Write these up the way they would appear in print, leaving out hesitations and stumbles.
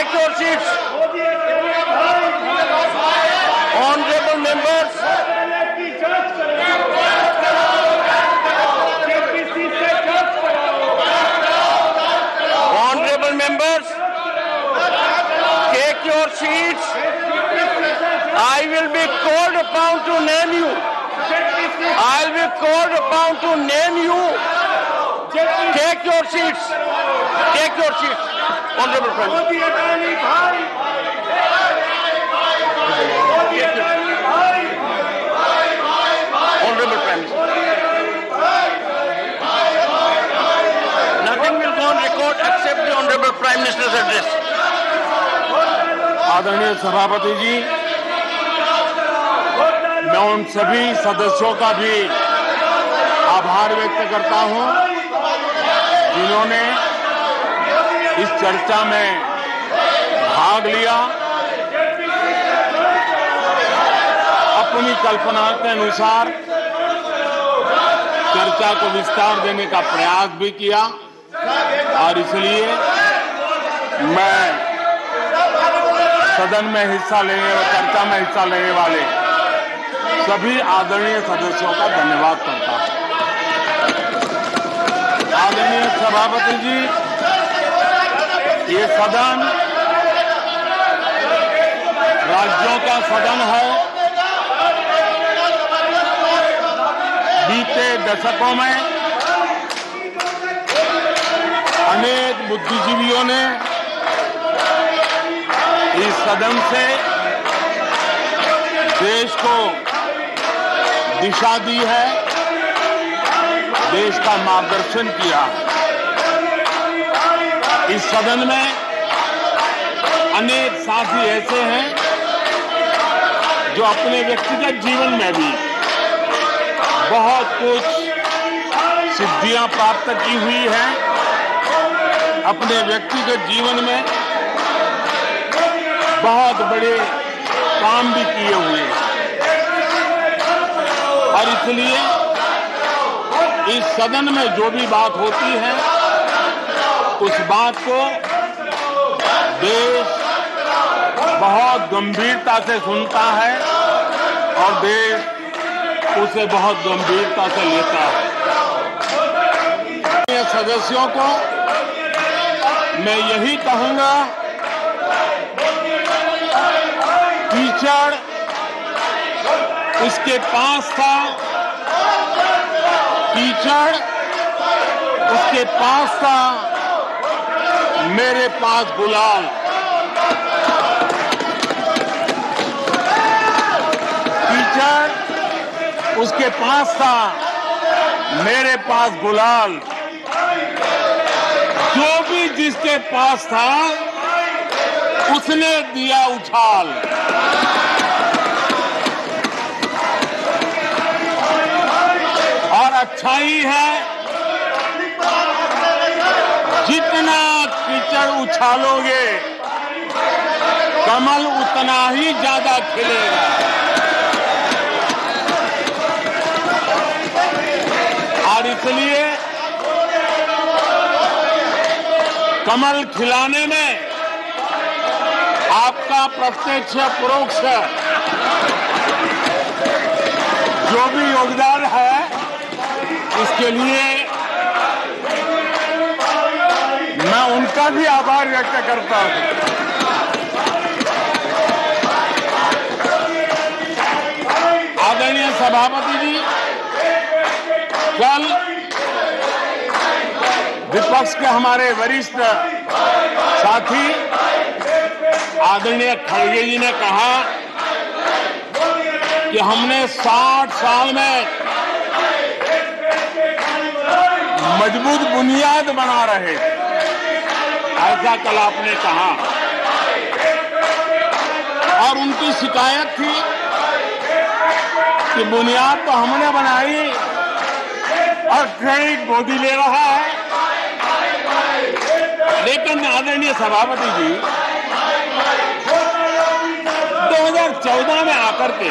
take your seats. Honorable members. Honorable members, take your seats. I will be called upon to name you. I will be called upon to name you. Take your seats. Take your seats. Honorable Prime Minister. Honorable Prime Minister. Nothing will go on record except the Honorable Prime Minister's address. आदरणीय सभापति जी, मैं उन सभी सदस्यों का भी आभार व्यक्त करता हूं जिन्होंने इस चर्चा में भाग लिया। अपनी कल्पना के अनुसार चर्चा को विस्तार देने का प्रयास भी किया और इसलिए मैं सदन में हिस्सा लेने और चर्चा में हिस्सा लेने वाले सभी आदरणीय सदस्यों का धन्यवाद करता हूं। आदरणीय सभापति जी, ये सदन राज्यों का सदन है। बीते दशकों में अनेक बुद्धिजीवियों ने इस सदन से देश को दिशा दी है, देश का मार्गदर्शन किया। इस सदन में अनेक साथी ऐसे हैं जो अपने व्यक्तिगत जीवन में भी बहुत कुछ सिद्धियां प्राप्त की हुई हैं, अपने व्यक्तिगत जीवन में बहुत बड़े काम भी किए हुए हैं और इसलिए इस सदन में जो भी बात होती है उस बात को देश बहुत गंभीरता से सुनता है और देश उसे बहुत गंभीरता से लेता है। सदस्यों को मैं यही कहूंगा, कीचड़ उसके पास था, कीचड़ उसके पास था, मेरे पास गुलाल। कीचड़ उसके पास था, मेरे पास गुलाल। जो भी जिसके पास था उसने दिया उछाल। और अच्छा ही है, जितना कीचड़ उछालोगे कमल उतना ही ज्यादा खिलेगा। और इसलिए कमल खिलाने में आपका प्रत्यक्ष परोक्ष जो भी योगदान है, इसके लिए मैं उनका भी आभार व्यक्त करता हूं। आदरणीय सभापति जी, कल विपक्ष के हमारे वरिष्ठ साथी आदरणीय खड़गे जी ने कहा कि हमने 60 साल में मजबूत बुनियाद बना रहे, ऐसा कल आपने कहा। और उनकी शिकायत थी कि बुनियाद तो हमने बनाई और क्रेडिट मोदी ले रहा है। लेकिन आदरणीय सभापति जी, 2014 में आकर के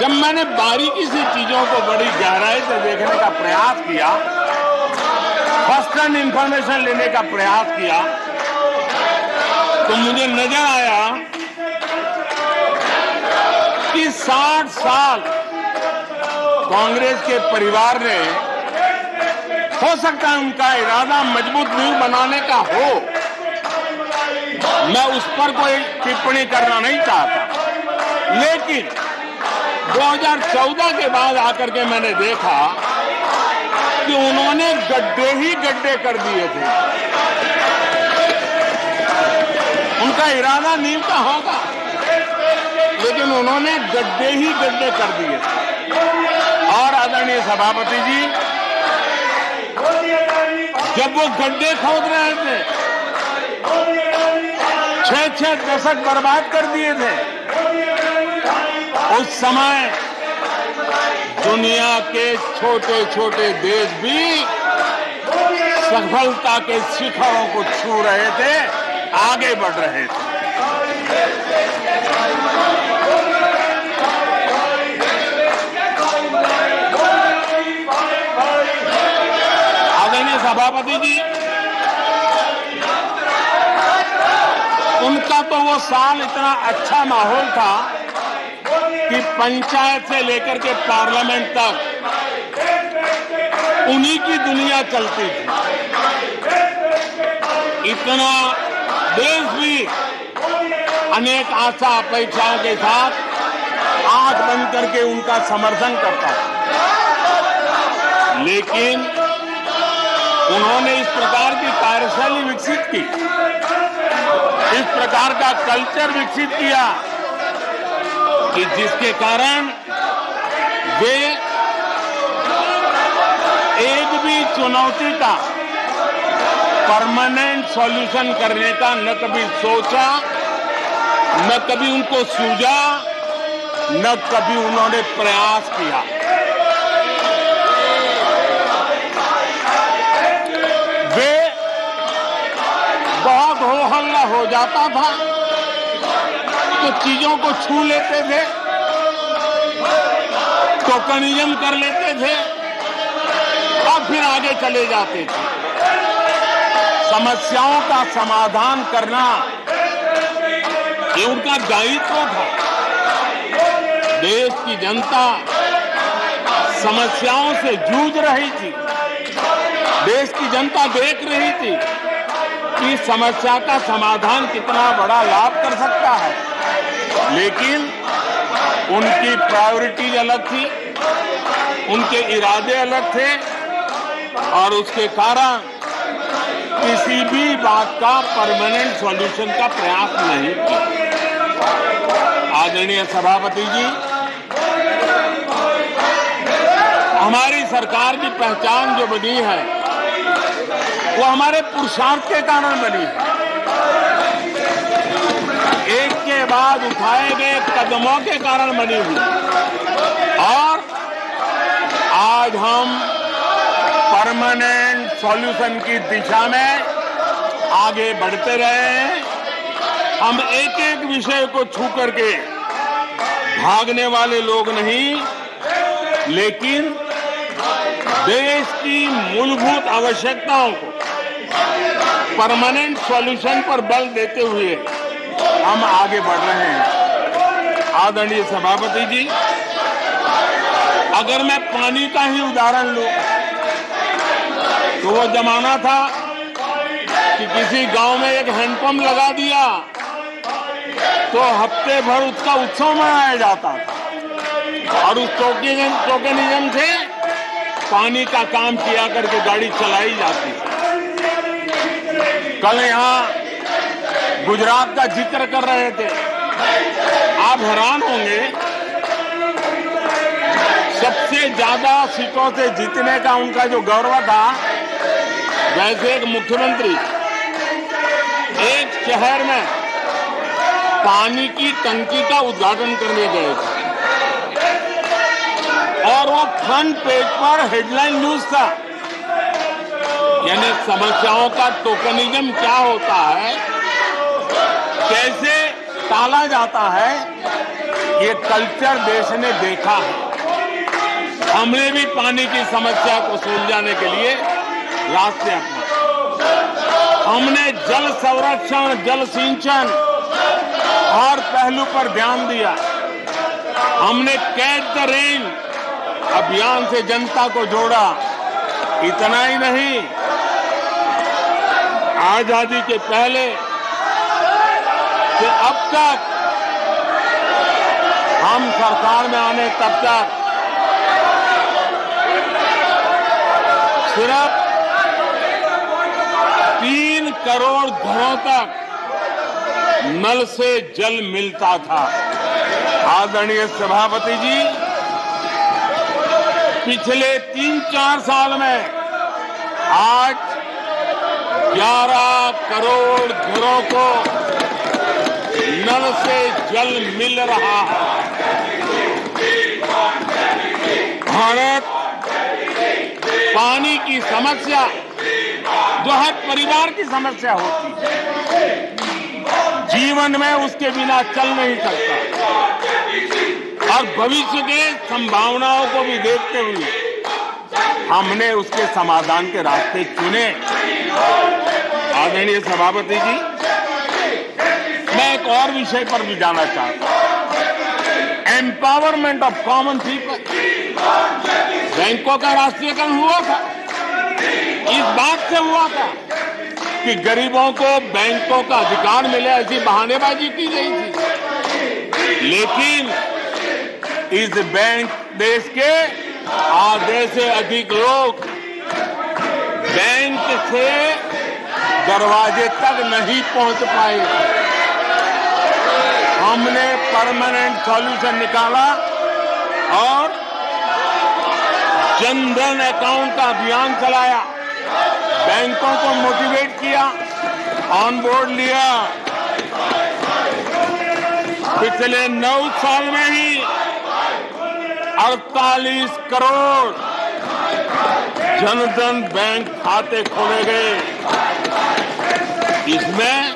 जब मैंने बारीकी से चीजों को बड़ी गहराई से देखने का प्रयास किया, फर्स्ट हैंड इंफॉर्मेशन लेने का प्रयास किया, तो मुझे नजर आया कि 60 साल कांग्रेस के परिवार ने, हो सकता है उनका इरादा मजबूत नींव बनाने का हो, मैं उस पर कोई टिप्पणी करना नहीं चाहता, लेकिन 2014 के बाद आकर के मैंने देखा कि उन्होंने गड्ढे ही गड्ढे कर दिए थे। उनका इरादा नींव का होगा, लेकिन उन्होंने गड्ढे ही गड्ढे कर दिए थे। और आदरणीय सभापति जी, जब वो गड्ढे खोद रहे थे, 6-6 दशक बर्बाद कर दिए थे, उस समय दुनिया के छोटे छोटे देश भी सफलता के शिखरों को छू रहे थे, आगे बढ़ रहे थे। आदरणीय सभापति जी, उनका तो वो साल इतना अच्छा माहौल था कि पंचायत से लेकर के पार्लियामेंट तक उन्हीं की दुनिया चलती थी। इतना देश भी अनेक आशा अपेक्षाओं के साथ आंख बंद करके उनका समर्थन करता था, लेकिन उन्होंने इस प्रकार की कार्यशैली विकसित की, इस प्रकार का कल्चर विकसित किया कि जिसके कारण वे एक भी चुनौती का परमानेंट सॉल्यूशन करने का न कभी सोचा, न कभी उनको सूझा, न कभी उन्होंने प्रयास किया। वे बहुत हो हल्ला हो जाता था तो चीजों को छू लेते थे, टोकनिज्म कर लेते थे और फिर आगे चले जाते थे। समस्याओं का समाधान करना ये उनका दायित्व था। देश की जनता समस्याओं से जूझ रही थी, देश की जनता देख रही थी कि समस्या का समाधान कितना बड़ा लाभ कर सकता है, लेकिन उनकी प्रायोरिटीज अलग थी, उनके इरादे अलग थे और उसके कारण किसी भी बात का परमानेंट सॉल्यूशन का प्रयास नहीं किया। आदरणीय सभापति जी, हमारी सरकार की पहचान जो बनी है वो हमारे पुरुषार्थ के कारण बनी है। एक के बाद उठाए गए कदमों के कारण बनी हुई, और आज हम परमानेंट सॉल्यूशन की दिशा में आगे बढ़ते रहे हैं। हम एक एक विषय को छू करके भागने वाले लोग नहीं, लेकिन देश की मूलभूत आवश्यकताओं को परमानेंट सॉल्यूशन पर बल देते हुए हम आगे बढ़ रहे हैं। आदरणीय सभापति जी, अगर मैं पानी का ही उदाहरण लूं तो वो जमाना था कि किसी गांव में एक हैंडपंप लगा दिया तो हफ्ते भर उसका उत्सव मनाया जाता था और उस टोकनिज्म से पानी का काम किया करके गाड़ी चलाई जाती थी। कल यहाँ गुजरात का जिक्र कर रहे थे, आप हैरान होंगे, सबसे ज्यादा सीटों से जीतने का उनका जो गौरव था, वैसे एक मुख्यमंत्री एक शहर में पानी की टंकी का उद्घाटन करने गए थे और वो फ्रंट पेज पर हेडलाइन न्यूज था। यानी समस्याओं का टोकनिज्म क्या होता है, कैसे टाला जाता है, ये कल्चर देश ने देखा है। हमने भी पानी की समस्या को सुलझाने के लिए रास्ते अपनाए। हमने जल संरक्षण, जल सिंचन हर पहलू पर ध्यान दिया। हमने कैच द रेन अभियान से जनता को जोड़ा। इतना ही नहीं, आजादी के पहले से अब तक हम सरकार में आने तब तक सिर्फ 3 करोड़ घरों तक नल से जल मिलता था। आदरणीय सभापति जी, पिछले 3-4 साल में आज 11 करोड़ घरों को नल से जल मिल रहा है। भारत पानी की समस्या जो हर परिवार की समस्या होती है, जीवन में उसके बिना चल नहीं सकता, और भविष्य के संभावनाओं को भी देखते हुए हमने उसके समाधान के रास्ते चुने। आदरणीय सभापति जी, मैं एक और विषय पर भी जाना चाहता हूं। Empowerment of common people. बैंकों का राष्ट्रीयकरण हुआ था, इस बात से हुआ था कि गरीबों को बैंकों का अधिकार मिले, ऐसी बहानेबाजी की गई थी। लेकिन इस बैंक देश के आधे से अधिक लोग बैंक से दरवाजे तक नहीं पहुंच पाए। हमने परमानेंट सॉल्यूशन निकाला और जनधन अकाउंट का अभियान चलाया, बैंकों को मोटिवेट किया, ऑन बोर्ड लिया। पिछले 9 साल में ही 48 करोड़ जनधन बैंक खाते खोले गए। इसमें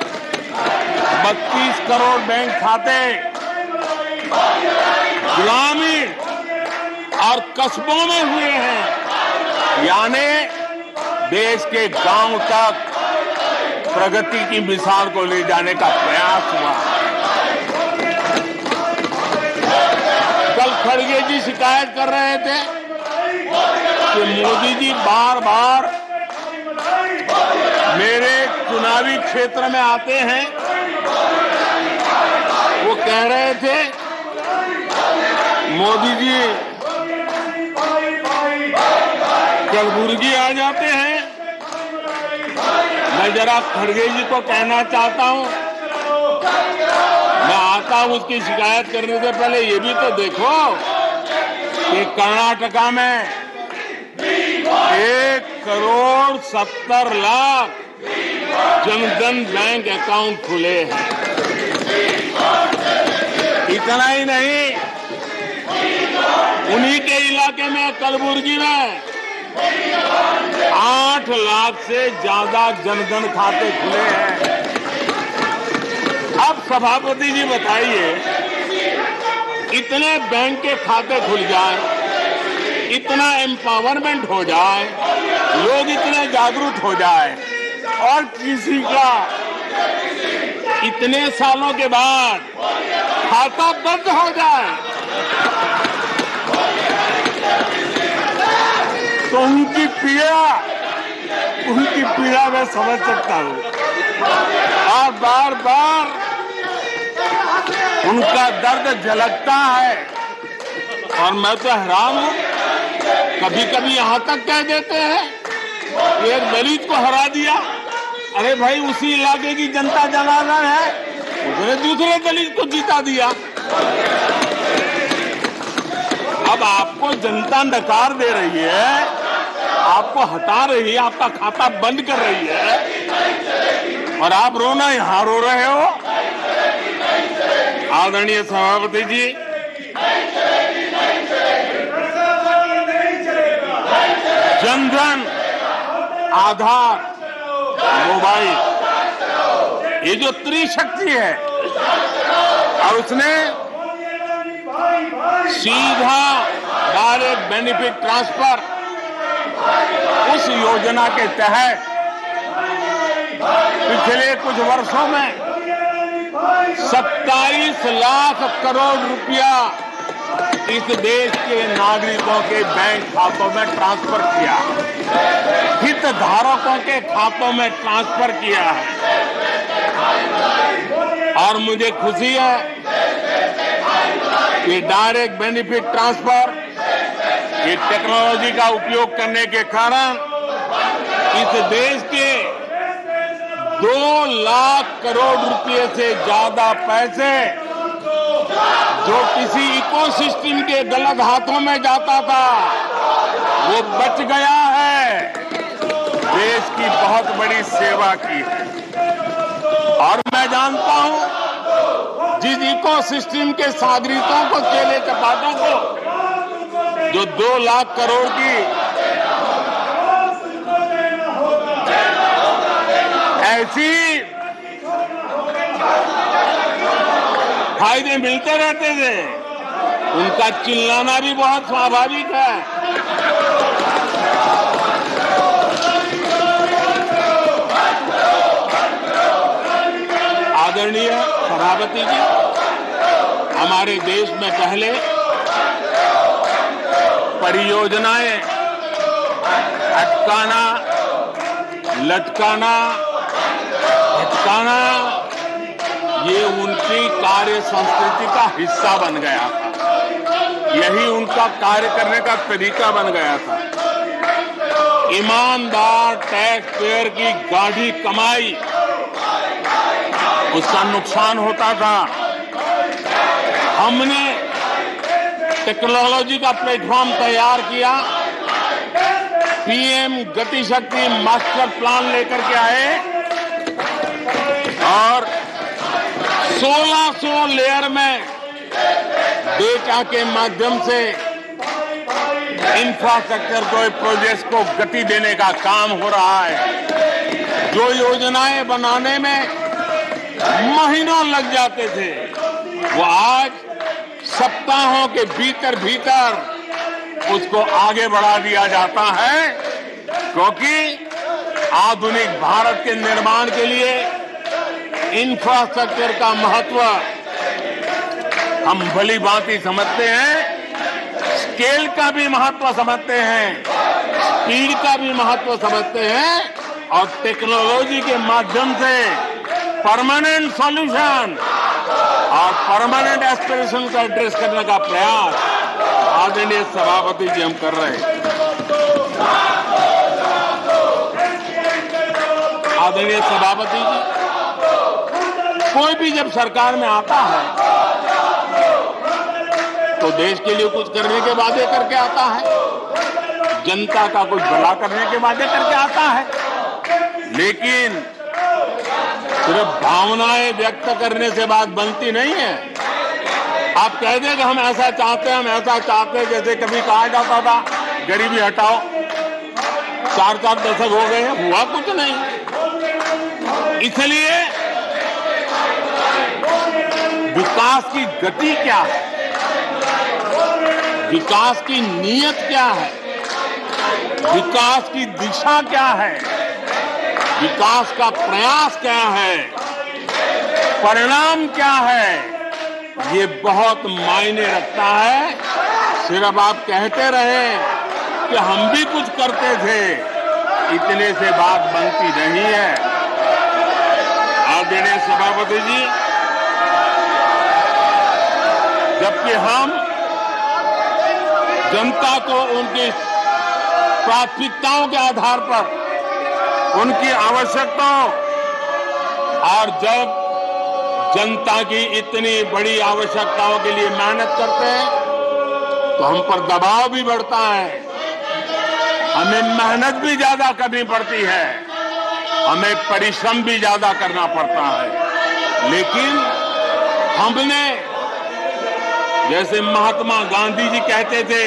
32 करोड़ बैंक खाते ग्रामीण और कस्बों में हुए हैं, यानी देश के गांव तक प्रगति की मिसाल को ले जाने का प्रयास हुआ। कल खड़गे जी शिकायत कर रहे थे कि मोदी जी बार बार मेरे चुनावी क्षेत्र में आते हैं। वो कह रहे थे मोदी जी कलबुर्गी आ जाते हैं। मैं जरा खड़गे जी को कहना चाहता हूं, मैं आता हूं उसकी शिकायत करने से पहले ये भी तो देखो कि कर्नाटका में 1,70,00,000 जनधन बैंक अकाउंट खुले हैं। इतना ही नहीं, उन्हीं के इलाके में कलबुर्गी में 8 लाख से ज्यादा जनधन खाते खुले हैं। अब सभापति जी बताइए, इतने बैंक के खाते खुल जाए, इतना एम्पावरमेंट हो जाए, लोग इतने जागरूक हो जाए, और किसी का इतने सालों के बाद खाता बंद हो जाए, तो उनकी पीड़ा मैं समझ सकता हूं। और बार बार उनका दर्द झलकता है, और मैं तो हैरान हूं। कभी कभी यहां तक कह देते हैं एक दलित को हरा दिया। अरे भाई, उसी इलाके की जनता जनार्दन है, उसने दूसरे दलित को जीता दिया। अब आपको जनता नकार दे रही है, आपको हटा रही है, आपका खाता बंद कर रही है, और आप रोना यहां रो रहे हो। आदरणीय सभापति जी, जनधन, आधार, मोबाइल, ये जो त्रिशक्ति है, और उसने सीधा डायरेक्ट बेनिफिट ट्रांसफर, उस योजना के तहत पिछले कुछ वर्षों में 27 लाख करोड़ रुपया इस देश के नागरिकों के बैंक खातों में ट्रांसफर किया, हितधारकों के खातों में ट्रांसफर किया है। और मुझे खुशी है कि डायरेक्ट बेनिफिट ट्रांसफर, ये टेक्नोलॉजी का उपयोग करने के कारण इस देश के 2 लाख करोड़ रुपए से ज्यादा पैसे जो किसी इकोसिस्टम के गलत हाथों में जाता था वो बच गया है। देश की बहुत बड़ी सेवा की है। और मैं जानता हूं जिस इकोसिस्टम के सागरिकों को, केले चपाटों को जो 2 लाख करोड़ की ऐसी फायदे मिलते रहते थे, उनका चिल्लाना भी बहुत स्वाभाविक है। आदरणीय सभापति जी, हमारे देश में पहले परियोजनाएं अटकाना, लटकाना, भटकाना, ये उनकी कार्य संस्कृति का हिस्सा बन गया था। यही उनका कार्य करने का तरीका बन गया था। ईमानदार टैक्स पेयर की गाढ़ी कमाई, उसका नुकसान होता था। हमने टेक्नोलॉजी का प्लेटफॉर्म तैयार किया, पीएम गति शक्ति मास्टर प्लान लेकर के आए और 1600 लेयर में डेटा के माध्यम से इंफ्रास्ट्रक्चर को, प्रोजेक्ट्स को गति देने का काम हो रहा है। जो योजनाएं बनाने में महीनों लग जाते थे, वो आज सप्ताहों के भीतर भीतर उसको आगे बढ़ा दिया जाता है, क्योंकि आधुनिक भारत के निर्माण के लिए इंफ्रास्ट्रक्चर का महत्व हम भली भांति समझते हैं, स्केल का भी महत्व समझते हैं, स्पीड का भी महत्व समझते हैं और टेक्नोलॉजी के माध्यम से परमानेंट सॉल्यूशन और परमानेंट एस्पिरेशन का एड्रेस करने का प्रयास आदरणीय सभापति जी हम कर रहे हैं। आदरणीय सभापति जी, कोई भी जब सरकार में आता है तो देश के लिए कुछ करने के वादे करके आता है, जनता का कुछ भला करने के वादे करके आता है, लेकिन सिर्फ भावनाएं व्यक्त करने से बात बनती नहीं है। आप कह दें कि हम ऐसा चाहते हैं, हम ऐसा चाहते हैं, जैसे कभी कहा जाता था गरीबी हटाओ, 4 दशक हो गए हैं, हुआ कुछ नहीं। इसलिए विकास की गति क्या है, विकास की नीयत क्या है, विकास की दिशा क्या है, विकास का प्रयास क्या है, परिणाम क्या है, ये बहुत मायने रखता है। सिर्फ आप कहते रहे कि हम भी कुछ करते थे, इतने से बात बनती नहीं है। आदरणीय सभापति जी, जबकि हम जनता को उनकी प्राथमिकताओं के आधार पर, उनकी आवश्यकताओं, और जब जनता की इतनी बड़ी आवश्यकताओं के लिए मेहनत करते हैं तो हम पर दबाव भी बढ़ता है, हमें मेहनत भी ज्यादा करनी पड़ती है, हमें परिश्रम भी ज्यादा करना पड़ता है। लेकिन हमने, जैसे महात्मा गांधी जी कहते थे,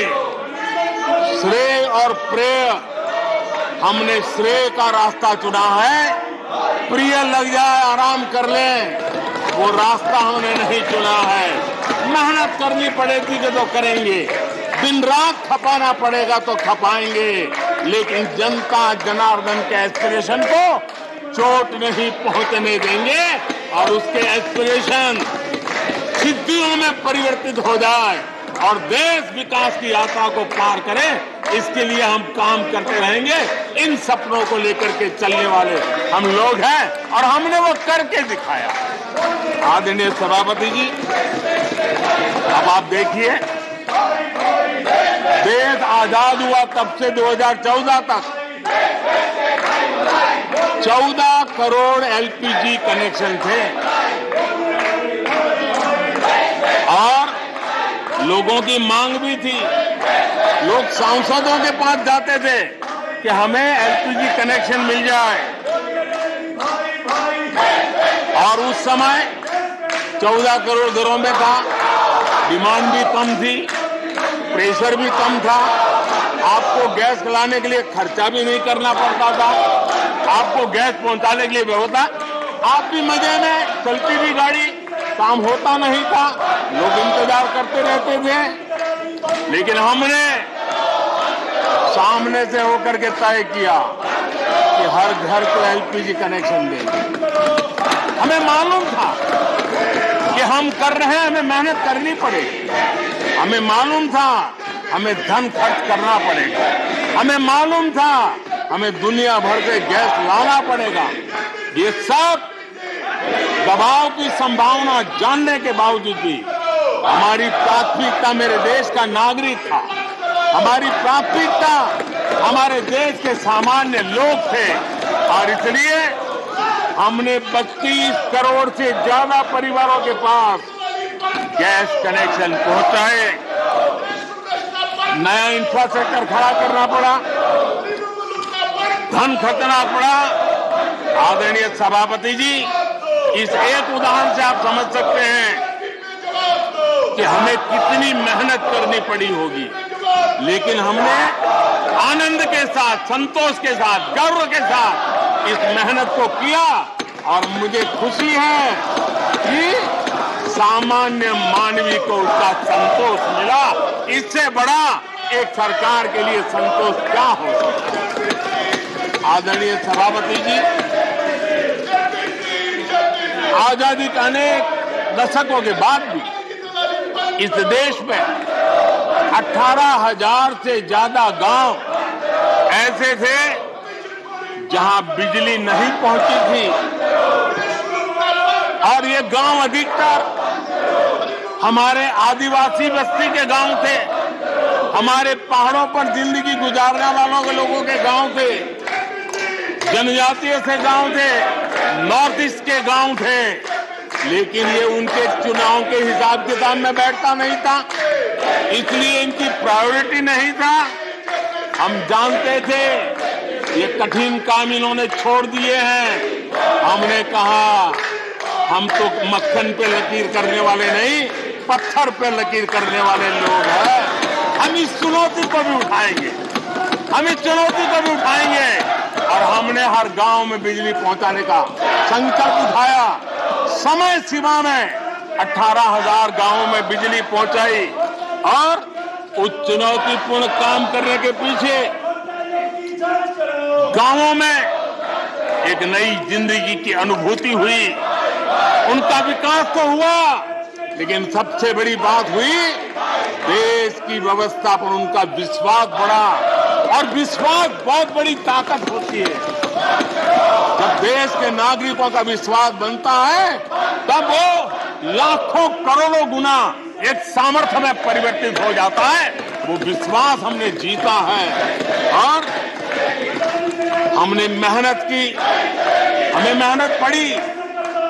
श्रेय और प्रेय, हमने श्रेय का रास्ता चुना है, प्रिय लग जाए आराम कर लें, वो रास्ता हमने नहीं चुना है। मेहनत करनी पड़ेगी तो करेंगे, दिन रात खपाना पड़ेगा तो खपाएंगे, लेकिन जनता जनार्दन के एस्पिरेशन को चोट नहीं पहुंचने देंगे और उसके एस्पिरेशन सिद्धियों में परिवर्तित हो जाए और देश विकास की यात्रा को पार करे, इसके लिए हम काम करते रहेंगे। इन सपनों को लेकर के चलने वाले हम लोग हैं और हमने वो करके दिखाया। आदरणीय सभापति जी, अब आप देखिए, देश आजाद हुआ तब से 2014 तक 14 करोड़ एलपीजी कनेक्शन थे और लोगों की मांग भी थी। लोग सांसदों के पास जाते थे कि हमें एलपीजी कनेक्शन मिल जाए और उस समय 14 करोड़ घरों में था, डिमांड भी कम थी, प्रेशर भी कम था, आपको गैस लाने के लिए खर्चा भी नहीं करना पड़ता था, आपको गैस पहुंचाने के लिए व्यवस्था, आप भी मजे में चलती थी गाड़ी, काम होता नहीं था, लोग इंतजार करते रहते थे। लेकिन हमने सामने से होकर के तय किया कि हर घर को एलपीजी कनेक्शन देंगे। हमें मालूम था कि हम कर रहे हैं, हमें मेहनत करनी पड़ेगी, हमें मालूम था हमें धन खर्च करना पड़ेगा, हमें मालूम था हमें दुनिया भर से गैस लाना पड़ेगा। ये सब दबाव की संभावना जानने के बावजूद भी हमारी प्राथमिकता मेरे देश का नागरिक था, हमारी प्राथमिकता हमारे देश के सामान्य लोग थे और इसलिए हमने 32 करोड़ से ज्यादा परिवारों के पास गैस कनेक्शन पहुंचाए। नया इंफ्रास्ट्रक्चर खड़ा करना पड़ा, धन खर्चना पड़ा। आदरणीय सभापति जी, इस एक उदाहरण से आप समझ सकते हैं कि हमें कितनी मेहनत करनी पड़ी होगी, लेकिन हमने आनंद के साथ, संतोष के साथ, गर्व के साथ इस मेहनत को किया और मुझे खुशी है कि सामान्य मानवी को उसका संतोष मिला। इससे बड़ा एक सरकार के लिए संतोष क्या हो सकता है। आदरणीय सभापति जी, आजादी के अनेक दशकों के बाद भी इस देश में 18,000 से ज्यादा गांव ऐसे थे जहां बिजली नहीं पहुंची थी और ये गांव अधिकतर हमारे आदिवासी बस्ती के गांव थे, हमारे पहाड़ों पर जिंदगी गुजारने वालों के लोगों के गांव थे, जनजातीय से गांव थे, नॉर्थ ईस्ट के गांव थे। लेकिन ये उनके चुनाव के हिसाब किताब में बैठता नहीं था, इसलिए इनकी प्रायोरिटी नहीं था। हम जानते थे ये कठिन काम इन्होंने छोड़ दिए हैं। हमने कहा हम तो मक्खन पे लकीर करने वाले नहीं, पत्थर पे लकीर करने वाले लोग हैं। हम इस चुनौती को भी उठाएंगे, हम इस चुनौती को भी उठाएंगे और हमने हर गांव में बिजली पहुंचाने का संकल्प उठाया। समय सीमा में 18,000 गांवों में बिजली पहुंचाई और उस चुनौतीपूर्ण काम करने के पीछे गांवों में एक नई जिंदगी की अनुभूति हुई, उनका विकास तो हुआ, लेकिन सबसे बड़ी बात हुई देश की व्यवस्था पर उनका विश्वास बढ़ा और विश्वास बहुत बड़ी ताकत होती है। जब देश के नागरिकों का विश्वास बनता है तब वो लाखों करोड़ों गुना एक सामर्थ्य में परिवर्तित हो जाता है। वो विश्वास हमने जीता है और हमने मेहनत की, हमें मेहनत पड़ी,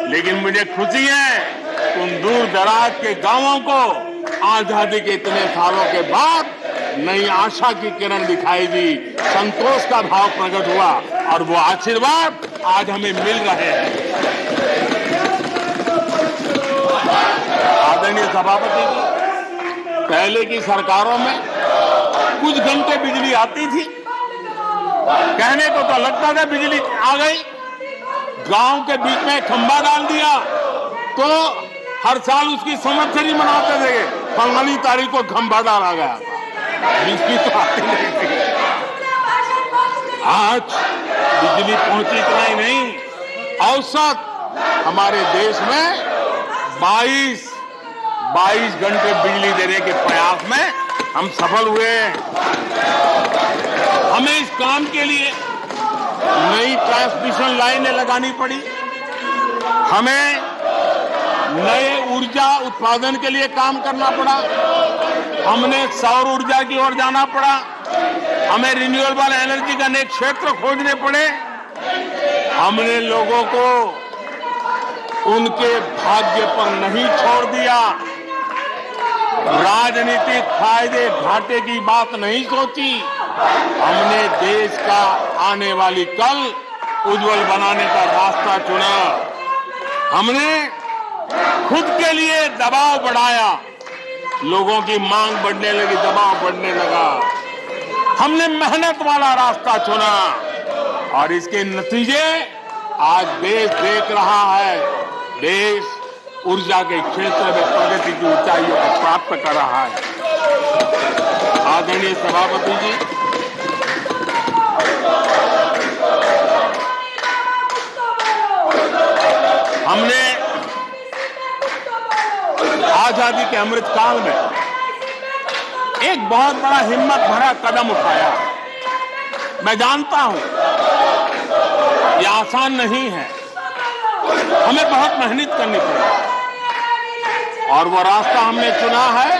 लेकिन मुझे खुशी है उन दूर दराज के गांवों को आजादी के इतने सालों के बाद नई आशा की किरण दिखाई दी, संतोष का भाव प्रकट हुआ और वो आशीर्वाद आज हमें मिल रहे हैं। आदरणीय सभापति जी, पहले की सरकारों में कुछ घंटे बिजली आती थी, कहने को तो लगता था बिजली आ गई, गांव के बीच में खंभा डाल दिया तो हर साल उसकी संवत्सरी मनाते थे, फलानी तारीख को खंभा डाला गया था, बिजली तो आती नहीं थी। आज बिजली पहुंची इतना ही नहीं, औसत हमारे देश में 22 घंटे बिजली देने के प्रयास में हम सफल हुए हैं। हमें इस काम के लिए नई ट्रांसमिशन लाइनें लगानी पड़ी, हमें नए ऊर्जा उत्पादन के लिए काम करना पड़ा, हमने सौर ऊर्जा की ओर जाना पड़ा, हमें रिन्यूएबल एनर्जी का नए क्षेत्र खोजने पड़े। हमने लोगों को उनके भाग्य पर नहीं छोड़ दिया, राजनीतिक फायदे घाटे की बात नहीं सोची। हमने देश का आने वाली कल उज्जवल बनाने का रास्ता चुना। हमने खुद के लिए दबाव बढ़ाया, लोगों की मांग बढ़ने लगी, दबाव बढ़ने लगा। हमने मेहनत वाला रास्ता चुना और इसके नतीजे आज देश देख रहा है। देश ऊर्जा के क्षेत्र में प्रगति की ऊंचाइयों को प्राप्त कर रहा है। आदरणीय सभापति जी, हमने आजादी के अमृत काल में एक बहुत बड़ा हिम्मत भरा कदम उठाया। मैं जानता हूं यह आसान नहीं है, हमें बहुत मेहनत करनी पड़ेगी और वो रास्ता हमने चुना है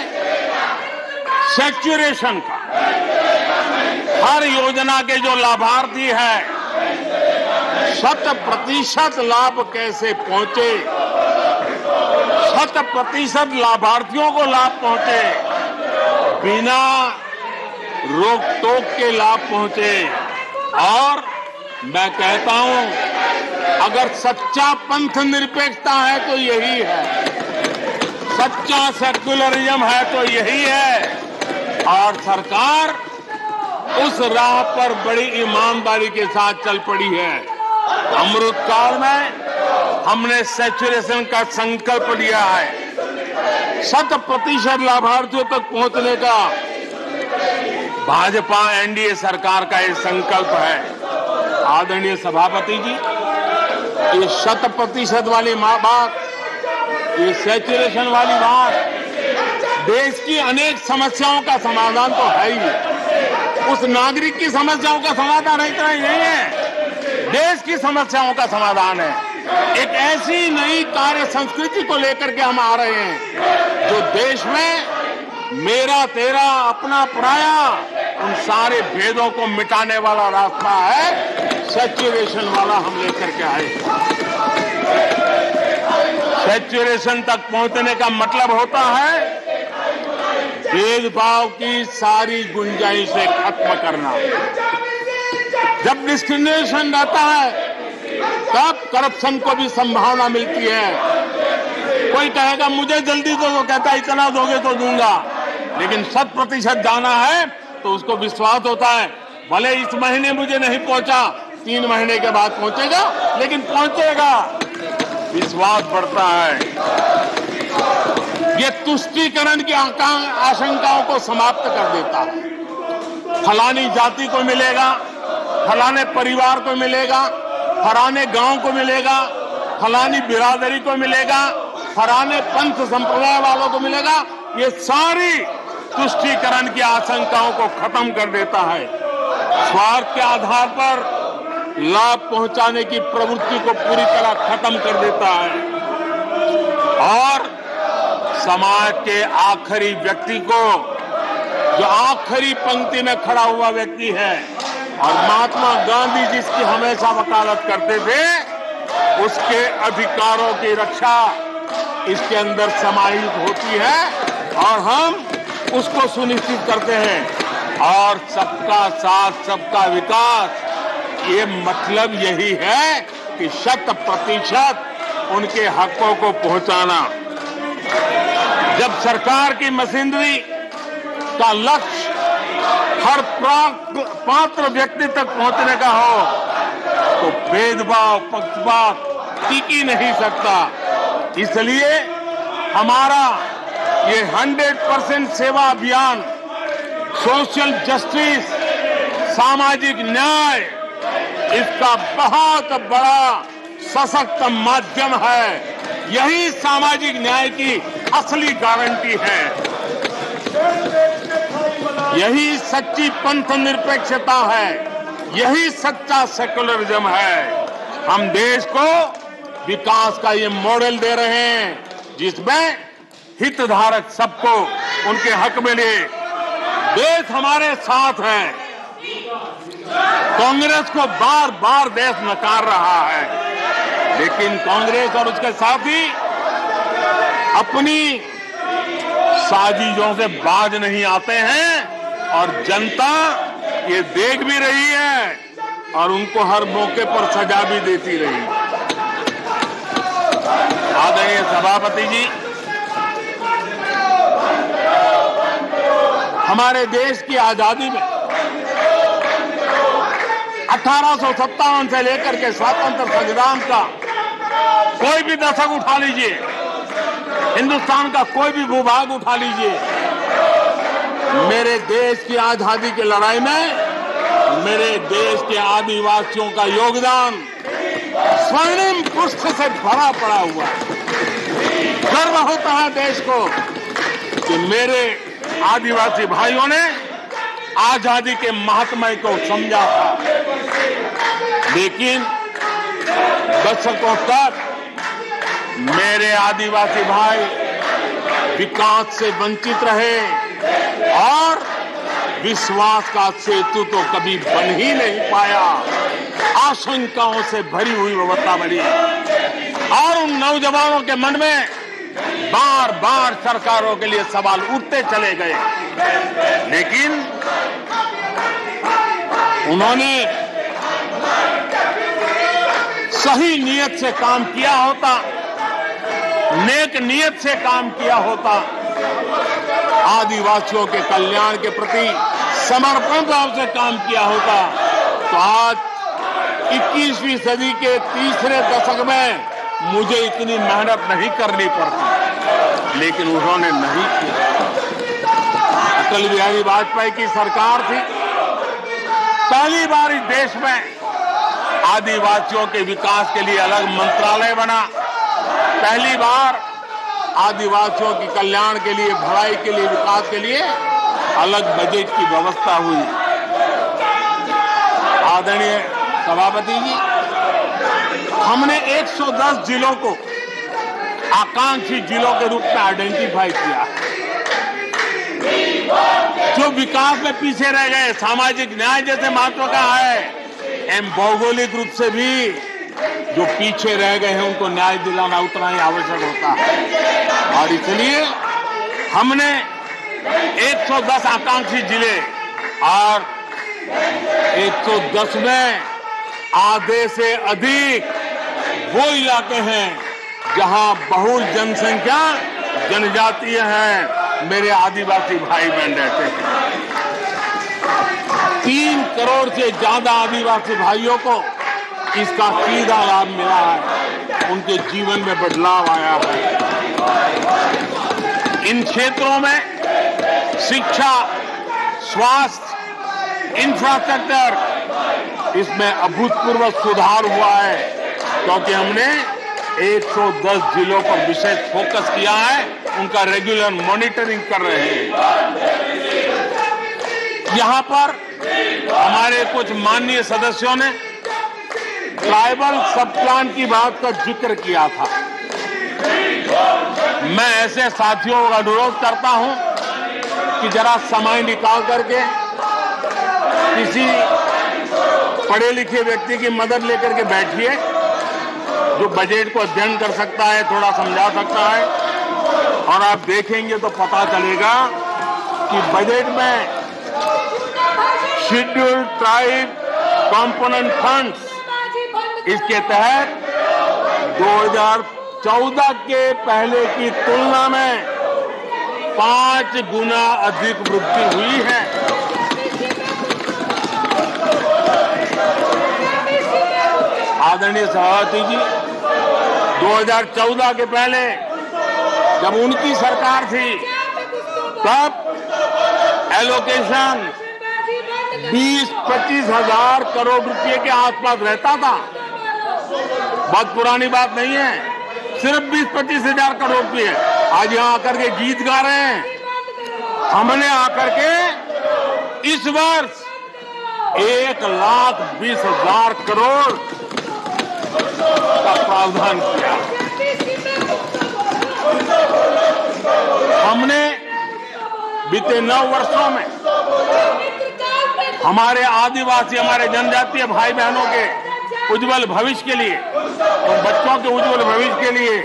सैचुरेशन का। हर योजना के जो लाभार्थी है 100% लाभ कैसे पहुंचे, 100% लाभार्थियों को लाभ पहुंचे, बिना रोक टोक के लाभ पहुंचे। और मैं कहता हूं अगर सच्चा पंथ निरपेक्षता है तो यही है, सच्चा सेक्युलरिज्म है तो यही है। और सरकार उस राह पर बड़ी ईमानदारी के साथ चल पड़ी है। अमृत काल में हमने सैचुरेशन का संकल्प लिया है। 100% लाभार्थियों तक पहुंचने का भाजपा एनडीए सरकार का ये संकल्प है। आदरणीय सभापति जी, ये 100% वाली बात, ये सैचुरेशन वाली बात देश की अनेक समस्याओं का समाधान तो है ही। उस नागरिक की समस्याओं का समाधान इतना ही नहीं है, देश की समस्याओं का समाधान है। एक ऐसी नई कार्य संस्कृति को लेकर के हम आ रहे हैं जो देश में मेरा तेरा अपना पराया उन सारे भेदों को मिटाने वाला रास्ता है। सैचुरेशन वाला हम लेकर के आए। सैचुरेशन तक पहुंचने का मतलब होता है भेदभाव की सारी गुंजाइशें खत्म करना। जब डिस्क्रिमिनेशन रहता है तब करप्शन को भी संभावना मिलती है। कोई कहेगा मुझे जल्दी दो, तो कहता है इतना दोगे तो दूंगा, लेकिन 100% जाना है तो उसको विश्वास होता है भले इस महीने मुझे नहीं पहुंचा, 3 महीने के बाद पहुंचेगा, लेकिन पहुंचेगा, विश्वास बढ़ता है। ये तुष्टीकरण की आशंकाओं को समाप्त कर देता है। फलानी जाति को मिलेगा, फलाने परिवार को मिलेगा, फलाने गांव को मिलेगा, फलानी बिरादरी को मिलेगा, फलाने पंथ संप्रदाय वालों को मिलेगा। ये सारी तुष्टीकरण की आशंकाओं को खत्म कर देता है। स्वार्थ के आधार पर लाभ पहुंचाने की प्रवृत्ति को पूरी तरह खत्म कर देता है और समाज के आखिरी व्यक्ति को, जो आखिरी पंक्ति में खड़ा हुआ व्यक्ति है और महात्मा गांधी जिसकी हमेशा वकालत करते थे, उसके अधिकारों की रक्षा इसके अंदर समाहित होती है और हम उसको सुनिश्चित करते हैं। और सबका साथ सबका विकास, ये मतलब यही है कि 100% उनके हकों को पहुंचाना। जब सरकार की मशीनरी का लक्ष्य हर पात्र व्यक्ति तक पहुंचने का हो तो भेदभाव पक्षपात टिक ही नहीं सकता। इसलिए हमारा ये 100% सेवा अभियान, सोशल जस्टिस, सामाजिक न्याय, इसका बहुत बड़ा सशक्त माध्यम है। यही सामाजिक न्याय की असली गारंटी है। यही सच्ची पंथ निरपेक्षता है। यही सच्चा सेकुलरिज्म है। हम देश को विकास का ये मॉडल दे रहे हैं जिसमें हितधारक सबको उनके हक मिले। देश हमारे साथ है। कांग्रेस को बार बार देश नकार रहा है, लेकिन कांग्रेस और उसके साथी अपनी साजिशों से बाज नहीं आते हैं और जनता ये देख भी रही है और उनको हर मौके पर सजा भी देती रही। आदरणीय सभापति जी, हमारे देश की आजादी में 1857 से लेकर के स्वतंत्र संग्राम का कोई भी दशक उठा लीजिए, हिंदुस्तान का कोई भी भूभाग उठा लीजिए, मेरे देश की आजादी की लड़ाई में मेरे देश के आदिवासियों का योगदान स्वर्णिम पुष्प से भरा पड़ा हुआ है। गर्व होता है देश को कि मेरे आदिवासी भाइयों ने आजादी के महात्म्य को समझा था, लेकिन दशकों तक मेरे आदिवासी भाई विकास से वंचित रहे और विश्वास का सेतु तो कभी बन ही नहीं पाया। आशंकाओं से भरी हुई व्यवस्था बनी और उन नौजवानों के मन में बार बार सरकारों के लिए सवाल उठते चले गए, लेकिन उन्होंने सही नियत से काम किया होता, नेक नियत से काम किया होता, आदिवासियों के कल्याण के प्रति समर्पण भाव से काम किया होता, तो आज 21वीं सदी के तीसरे दशक में मुझे इतनी मेहनत नहीं करनी पड़ती, लेकिन उन्होंने नहीं किया। अटल बिहारी वाजपेयी की सरकार थी, पहली बार इस देश में आदिवासियों के विकास के लिए अलग मंत्रालय बना, पहली बार आदिवासियों के कल्याण के लिए, भलाई के लिए, विकास के लिए अलग बजट की व्यवस्था हुई। आदरणीय सभापति जी, हमने 110 जिलों को आकांक्षी जिलों के रूप में आइडेंटिफाई किया, जो विकास में पीछे रह गए, सामाजिक न्याय जैसे महत्व का है, एवं भौगोलिक रूप से भी जो पीछे रह गए हैं उनको न्याय दिलाना उतना ही आवश्यक होता है। और इसलिए हमने 110 आकांक्षी जिले और 110 में आधे से अधिक वो इलाके हैं जहां बहुल जनसंख्या जनजातीय है, मेरे आदिवासी भाई बहन रहते हैं। 3 करोड़ से ज्यादा आदिवासी भाइयों को इसका सीधा लाभ मिला है, उनके जीवन में बदलाव आया है। इन क्षेत्रों में शिक्षा, स्वास्थ्य, इंफ्रास्ट्रक्चर, इसमें अभूतपूर्व सुधार हुआ है, क्योंकि हमने 110 जिलों पर विशेष फोकस किया है, उनका रेगुलर मॉनिटरिंग कर रहे हैं। यहां पर हमारे कुछ माननीय सदस्यों ने ट्राइबल सब प्लान की बात का जिक्र किया था। मैं ऐसे साथियों का अनुरोध करता हूं कि जरा समय निकाल करके किसी पढ़े लिखे व्यक्ति की मदद लेकर के बैठिए, जो बजट को अध्ययन कर सकता है, थोड़ा समझा सकता है, और आप देखेंगे तो पता चलेगा कि बजट में शेड्यूल्ड ट्राइब कंपोनेंट फंड्स, इसके तहत 2014 के पहले की तुलना में 5 गुना अधिक वृद्धि हुई है। आदरणीय सभापति जी, 2014 के पहले जब उनकी सरकार थी, तब एलोकेशन 20-25 हजार करोड़ रुपए के आसपास रहता था। बहुत पुरानी बात नहीं है, सिर्फ 20-25 हजार करोड़ रुपए आज यहाँ आकर के गीत गा रहे हैं। हमने आकर के इस वर्ष 1,20,000 करोड़ का प्रावधान किया। हमने बीते 9 वर्षों में हमारे आदिवासी, हमारे जनजातीय भाई बहनों के उज्जवल भविष्य के लिए और बच्चों के उज्जवल भविष्य के लिए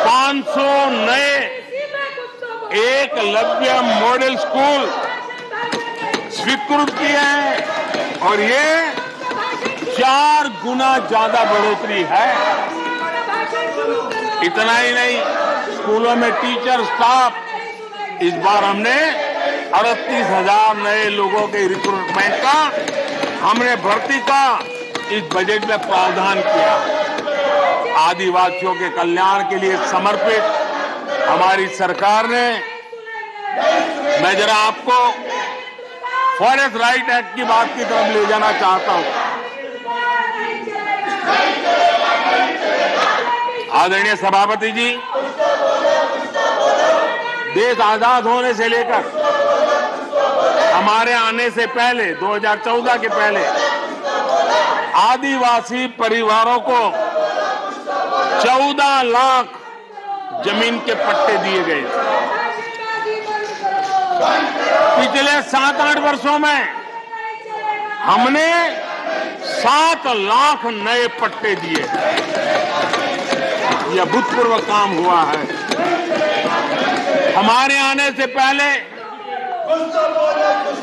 500 नए एकलव्य मॉडल स्कूल स्वीकृत किए हैं और ये 4 गुना ज्यादा बढ़ोतरी है। इतना ही नहीं, स्कूलों में टीचर, स्टाफ, इस बार हमने 38,000 नए लोगों के रिक्रूटमेंट का, हमने भर्ती का इस बजट में प्रावधान किया। आदिवासियों के कल्याण के लिए समर्पित हमारी सरकार ने, मैं जरा आपको फॉरेस्ट राइट एक्ट की बात की तरफ ले जाना चाहता हूं। आदरणीय सभापति जी, देश आजाद होने से लेकर हमारे आने से पहले 2014 के पहले आदिवासी परिवारों को 14 लाख जमीन के पट्टे दिए गए थे। पिछले 7-8 वर्षों में हमने 7 लाख नए पट्टे दिए। यह अभूतपूर्व काम हुआ है। हमारे आने से पहले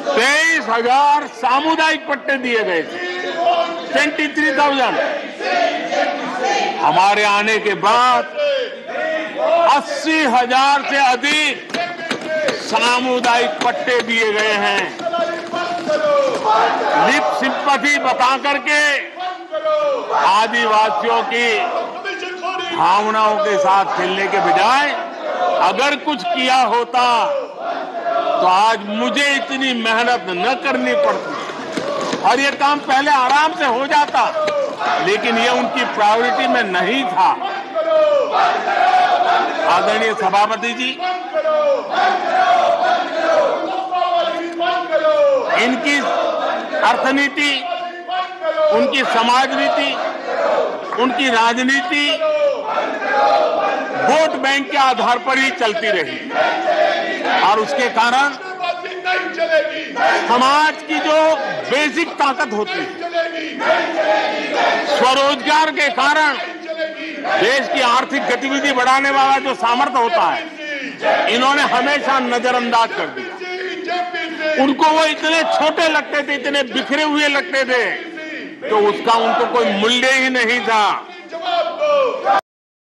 23,000 सामुदायिक पट्टे दिए गए थे, 23,000। हमारे आने के बाद 80,000 से अधिक सामुदायिक पट्टे दिए गए हैं। लिप सिंपैथी बता करके आदिवासियों की भावनाओं के साथ खेलने के बजाय अगर कुछ किया होता तो आज मुझे इतनी मेहनत न करनी पड़ती और ये काम पहले आराम से हो जाता, लेकिन ये उनकी प्रायोरिटी में नहीं था। आदरणीय सभापति जी, इनकी अर्थनीति, उनकी समाज नीति, उनकी राजनीति वोट बैंक के आधार पर ही चलती रही और उसके कारण समाज की जो बेसिक ताकत होती है, स्वरोजगार के कारण देश की आर्थिक गतिविधि बढ़ाने वाला जो सामर्थ्य होता है, इन्होंने हमेशा नजरअंदाज कर दिया। उनको वो इतने छोटे लगते थे, इतने बिखरे हुए लगते थे, तो उसका उनको कोई मूल्य ही नहीं था।